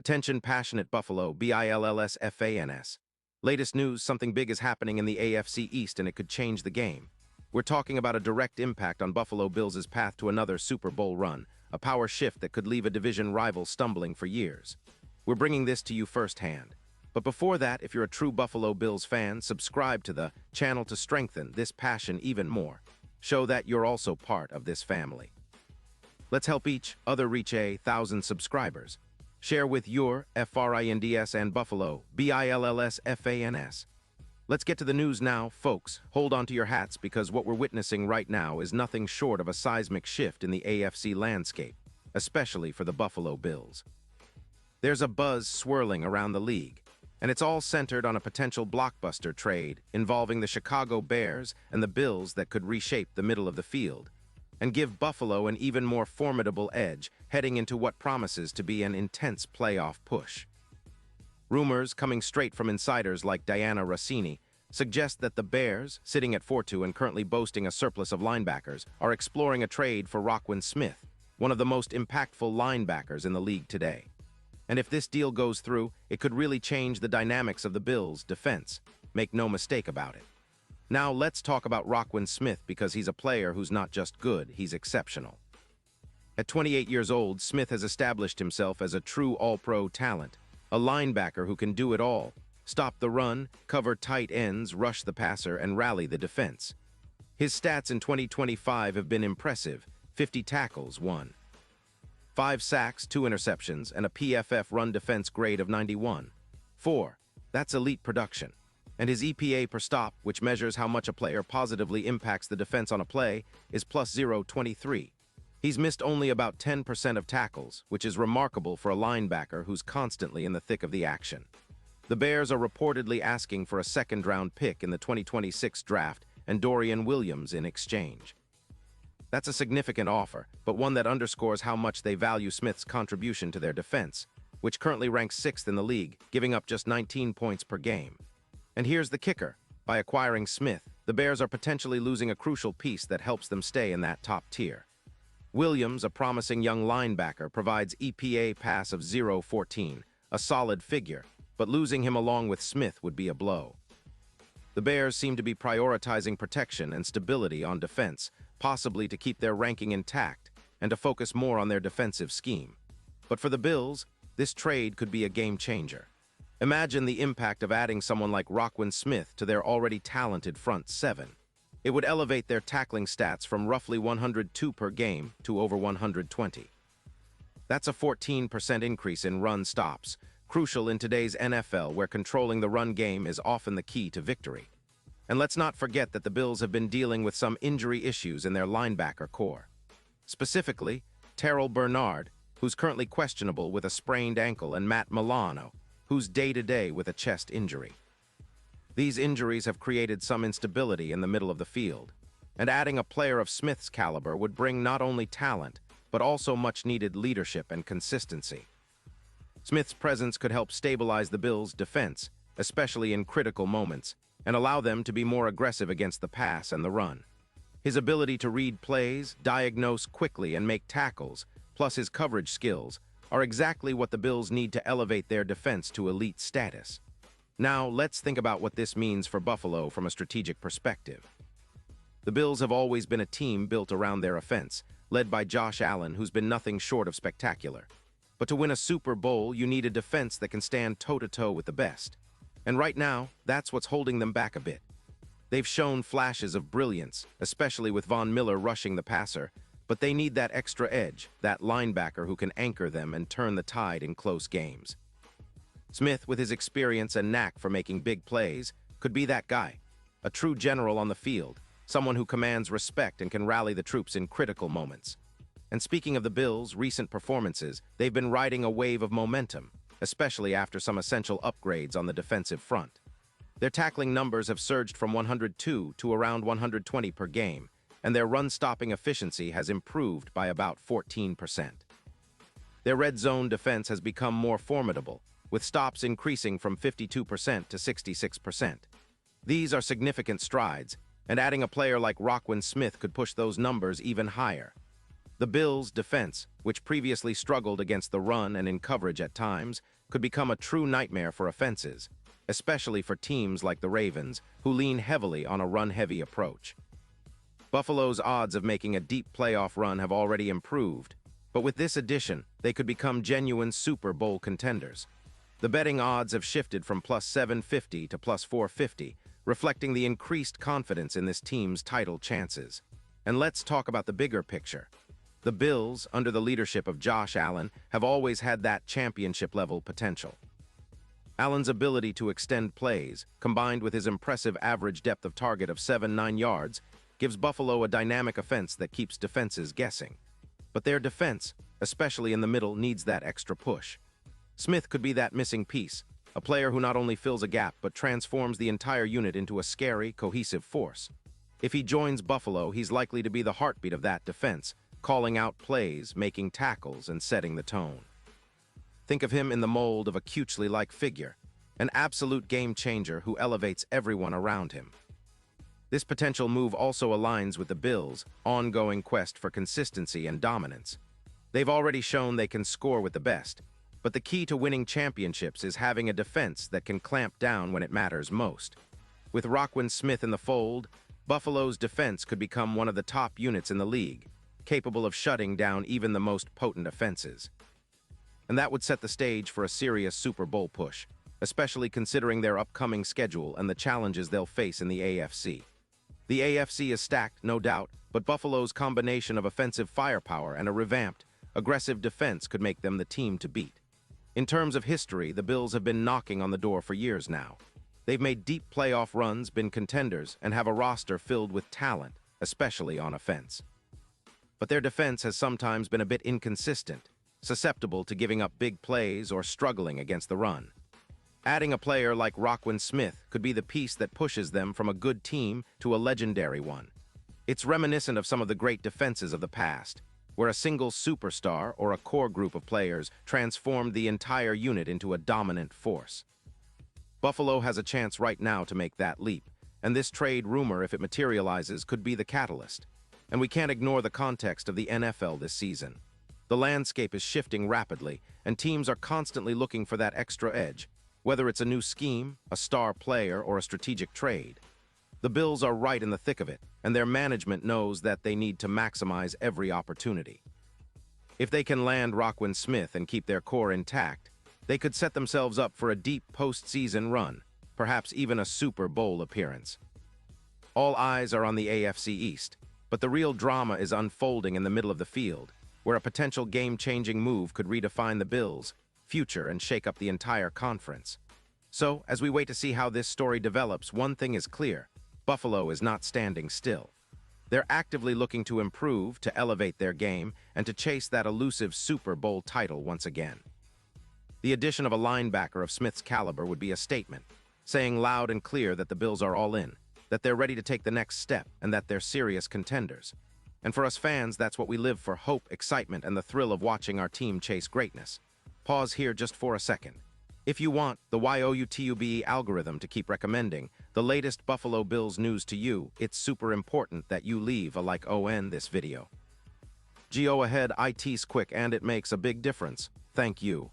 Attention passionate Buffalo, BILLSFANS. Latest news, something big is happening in the AFC East and it could change the game. We're talking about a direct impact on Buffalo Bills' path to another Super Bowl run, a power shift that could leave a division rival stumbling for years. We're bringing this to you firsthand. But before that, if you're a true Buffalo Bills fan, subscribe to the channel to strengthen this passion even more. Show that you're also part of this family. Let's help each other reach 1,000 subscribers. Share with your FRINDS and Buffalo, BILLSFANS. Let's get to the news now, folks. Hold on to your hats because what we're witnessing right now is nothing short of a seismic shift in the AFC landscape, especially for the Buffalo Bills. There's a buzz swirling around the league, and it's all centered on a potential blockbuster trade involving the Chicago Bears and the Bills that could reshape the middle of the field and give Buffalo an even more formidable edge heading into what promises to be an intense playoff push. Rumors coming straight from insiders like Diana Rossini suggest that the Bears, sitting at 4-2 and currently boasting a surplus of linebackers, are exploring a trade for Roquan Smith, one of the most impactful linebackers in the league today. And if this deal goes through, it could really change the dynamics of the Bills' defense. Make no mistake about it. Now let's talk about Roquan Smith because he's a player who's not just good, he's exceptional. At 28 years old, Smith has established himself as a true all-pro talent, a linebacker who can do it all: stop the run, cover tight ends, rush the passer, and rally the defense. His stats in 2025 have been impressive: 50 tackles, 5 sacks, 2 interceptions, and a PFF run defense grade of 91. That's elite production. And his EPA per stop, which measures how much a player positively impacts the defense on a play, is plus 0.23. He's missed only about 10% of tackles, which is remarkable for a linebacker who's constantly in the thick of the action. The Bears are reportedly asking for a second-round pick in the 2026 draft and Dorian Williams in exchange. That's a significant offer, but one that underscores how much they value Smith's contribution to their defense, which currently ranks 6th in the league, giving up just 19 points per game. And here's the kicker. By acquiring Smith, the Bears are potentially losing a crucial piece that helps them stay in that top tier. Williams, a promising young linebacker, provides EPA pass of 0.14, a solid figure, but losing him along with Smith would be a blow. The Bears seem to be prioritizing protection and stability on defense, possibly to keep their ranking intact and to focus more on their defensive scheme. But for the Bills, this trade could be a game changer. Imagine the impact of adding someone like Roquan Smith to their already talented front seven. It would elevate their tackling stats from roughly 102 per game to over 120. That's a 14% increase in run stops, crucial in today's NFL where controlling the run game is often the key to victory. And let's not forget that the Bills have been dealing with some injury issues in their linebacker core. Specifically, Terrell Bernard, who's currently questionable with a sprained ankle, and Matt Milano, who's day-to-day with a chest injury. These injuries have created some instability in the middle of the field, and adding a player of Smith's caliber would bring not only talent, but also much-needed leadership and consistency. Smith's presence could help stabilize the Bills' defense, especially in critical moments, and allow them to be more aggressive against the pass and the run. His ability to read plays, diagnose quickly, and make tackles, plus his coverage skills, are exactly what the Bills need to elevate their defense to elite status. Now, let's think about what this means for Buffalo from a strategic perspective. The Bills have always been a team built around their offense, led by Josh Allen, who's been nothing short of spectacular. But to win a Super Bowl, you need a defense that can stand toe-to-toe with the best. And right now, that's what's holding them back a bit. They've shown flashes of brilliance, especially with Von Miller rushing the passer, but they need that extra edge, that linebacker who can anchor them and turn the tide in close games. Smith, with his experience and knack for making big plays, could be that guy. A true general on the field, someone who commands respect and can rally the troops in critical moments. And speaking of the Bills' recent performances, they've been riding a wave of momentum, especially after some essential upgrades on the defensive front. Their tackling numbers have surged from 102 to around 120 per game, and their run-stopping efficiency has improved by about 14%. Their red zone defense has become more formidable, with stops increasing from 52% to 66%. These are significant strides, and adding a player like Roquan Smith could push those numbers even higher. The Bills' defense, which previously struggled against the run and in coverage at times, could become a true nightmare for offenses, especially for teams like the Ravens, who lean heavily on a run-heavy approach. Buffalo's odds of making a deep playoff run have already improved, but with this addition, they could become genuine Super Bowl contenders. The betting odds have shifted from plus 750 to plus 450, reflecting the increased confidence in this team's title chances. And let's talk about the bigger picture. The Bills, under the leadership of Josh Allen, have always had that championship-level potential. Allen's ability to extend plays, combined with his impressive average depth of target of 7-9 yards, gives Buffalo a dynamic offense that keeps defenses guessing. But their defense, especially in the middle, needs that extra push. Smith could be that missing piece, a player who not only fills a gap but transforms the entire unit into a scary, cohesive force. If he joins Buffalo, he's likely to be the heartbeat of that defense, calling out plays, making tackles, and setting the tone. Think of him in the mold of a Kuechly-like figure, an absolute game-changer who elevates everyone around him. This potential move also aligns with the Bills' ongoing quest for consistency and dominance. They've already shown they can score with the best, but the key to winning championships is having a defense that can clamp down when it matters most. With Roquan Smith in the fold, Buffalo's defense could become one of the top units in the league, capable of shutting down even the most potent offenses. And that would set the stage for a serious Super Bowl push, especially considering their upcoming schedule and the challenges they'll face in the AFC. The AFC is stacked, no doubt, but Buffalo's combination of offensive firepower and a revamped, aggressive defense could make them the team to beat. In terms of history, the Bills have been knocking on the door for years now. They've made deep playoff runs, been contenders, and have a roster filled with talent, especially on offense. But their defense has sometimes been a bit inconsistent, susceptible to giving up big plays or struggling against the run. Adding a player like Roquan Smith could be the piece that pushes them from a good team to a legendary one. It's reminiscent of some of the great defenses of the past, where a single superstar or a core group of players transformed the entire unit into a dominant force. Buffalo has a chance right now to make that leap, and this trade rumor, if it materializes, could be the catalyst. And we can't ignore the context of the NFL this season. The landscape is shifting rapidly, and teams are constantly looking for that extra edge, whether it's a new scheme, a star player, or a strategic trade. The Bills are right in the thick of it, and their management knows that they need to maximize every opportunity. If they can land Roquan Smith and keep their core intact, they could set themselves up for a deep postseason run, perhaps even a Super Bowl appearance. All eyes are on the AFC East, but the real drama is unfolding in the middle of the field, where a potential game-changing move could redefine the Bills' future and shake up the entire conference. So, as we wait to see how this story develops, one thing is clear: Buffalo is not standing still. They're actively looking to improve, to elevate their game, and to chase that elusive Super Bowl title once again. The addition of a linebacker of Smith's caliber would be a statement, saying loud and clear that the Bills are all in, that they're ready to take the next step, and that they're serious contenders. And for us fans, that's what we live for: hope, excitement, and the thrill of watching our team chase greatness. Pause here just for a second. If you want the YouTube algorithm to keep recommending the latest Buffalo Bills news to you, it's super important that you leave a like on this video. Go ahead, it's quick and it makes a big difference. Thank you.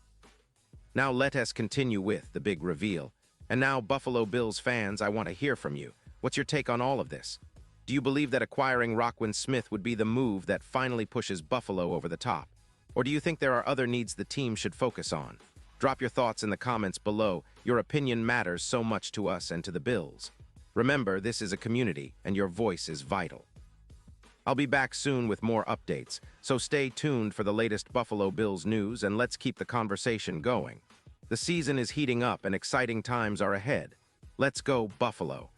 Now let us continue with the big reveal. And now, Buffalo Bills fans, I want to hear from you. What's your take on all of this? Do you believe that acquiring Roquan Smith would be the move that finally pushes Buffalo over the top? Or do you think there are other needs the team should focus on? Drop your thoughts in the comments below. Your opinion matters so much to us and to the Bills. Remember, this is a community, and your voice is vital. I'll be back soon with more updates, so stay tuned for the latest Buffalo Bills news, and let's keep the conversation going. The season is heating up and exciting times are ahead. Let's go, Buffalo!